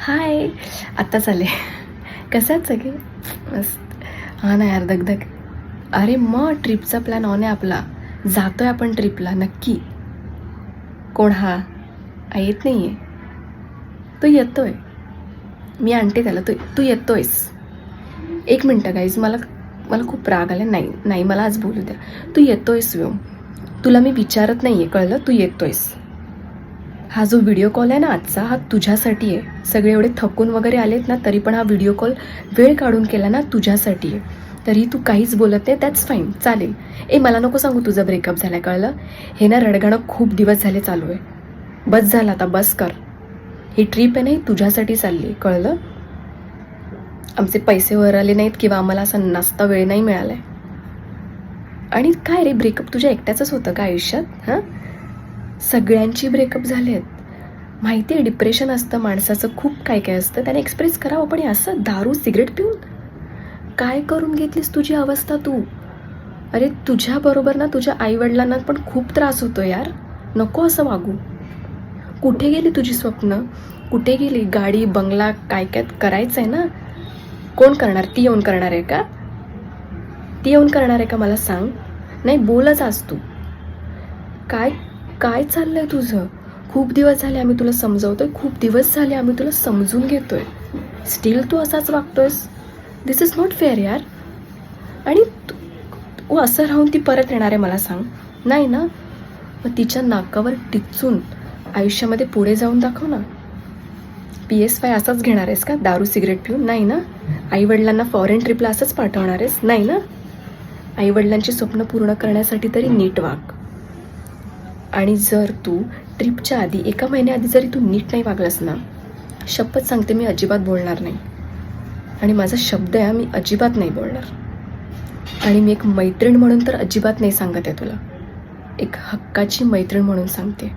हाय, आत्ताच आले. कसं आहेत सगळे? मस्त. हां ना यार, दगदग. अरे मग ट्रिपचा प्लॅन ऑन आहे आपला. जातोय आपण ट्रिपला नक्की. कोण हा? येत नाही आहे. तो येतोय. मी आणते त्याला. तू येतोयस. 1 मिनटं गाईज, मला मला खूप राग आला. नाही मला आज बोलू द्या. तू येतोयस व्योम. तुला मी विचारत नाही आहे, कळलं? तू येतोयस. हा जो व्हिडिओ कॉल आहे ना आजचा, हा तुझ्यासाठी आहे. सगळे एवढे थकून वगैरे आलेत ना, तरी पण हा व्हिडिओ कॉल वेळ काढून केला ना तुझ्यासाठी आहे. तरी तू काहीच बोलत नाही, दॅट्स फाईन, चालेल. मला नको सांगू तुझं ब्रेकअप झालं, कळलं? हे ना रडगाणं खूप दिवस झाले चालू आहे. बस झालं आता, बस कर. ही ट्रीप आहे ना, ही तुझ्यासाठी चालली आहे, कळलं? आमचे पैसे वर आले नाहीत किंवा आम्हाला असा नाचता वेळ नाही मिळाला आहे. आणि काय रे, ब्रेकअप तुझ्या एकट्याचंच होतं का आयुष्यात? हां, सगळ्यांची ब्रेकअप झाले आहेत. माहिती आहे, डिप्रेशन असतं माणसाचं, खूप काय काय असतं, त्याने एक्सप्रेस करावं. पण असं दारू सिगरेट पिऊन काय करून घेतलीस तुझी अवस्था तू? अरे तुझ्याबरोबर ना तुझ्या आईवडिलांना पण खूप त्रास होतो यार. नको असं वागू. कुठे गेली तुझी स्वप्न? कुठे गेली? गाडी बंगला काय काय करायचं आहे ना. कोण करणार? ती येऊन करणार आहे का? ती येऊन करणार आहे का मला सांग? नाही, बोलच आज तू. काय काय चाललंय तुझं? खूप दिवस झाले आम्ही तुला समजवतोय, खूप दिवस झाले आम्ही तुला समजून घेतोय, स्टील तू असाच वागतोयस. दिस इज नॉट फेअर यार. आणि तू असं राहून ती परत येणार आहे मला सांग? नाही ना. मग तिच्या नाकावर टिचून आयुष्यामध्ये पुढे जाऊन दाखव ना. PS5 असाच घेणार आहेस का, दारू सिगरेट पिऊन? नाही ना. आईवडिलांना फॉरेन ट्रिपला असंच पाठवणार आहेस? नाही ना. आईवडिलांची स्वप्न पूर्ण करण्यासाठी तरी नीट वाग. आणि जर तू ट्रिपच्या आधी 1 महिन्याआधी जरी तू नीट नाही वागलास ना, शपथ सांगते मी अजिबात बोलणार नाही. आणि माझा शब्द आहे, मी अजिबात नाही बोलणार. आणि मी एक मैत्रीण म्हणून तर अजिबात नाही सांगत आहे तुला, एक हक्काची मैत्रीण म्हणून सांगते.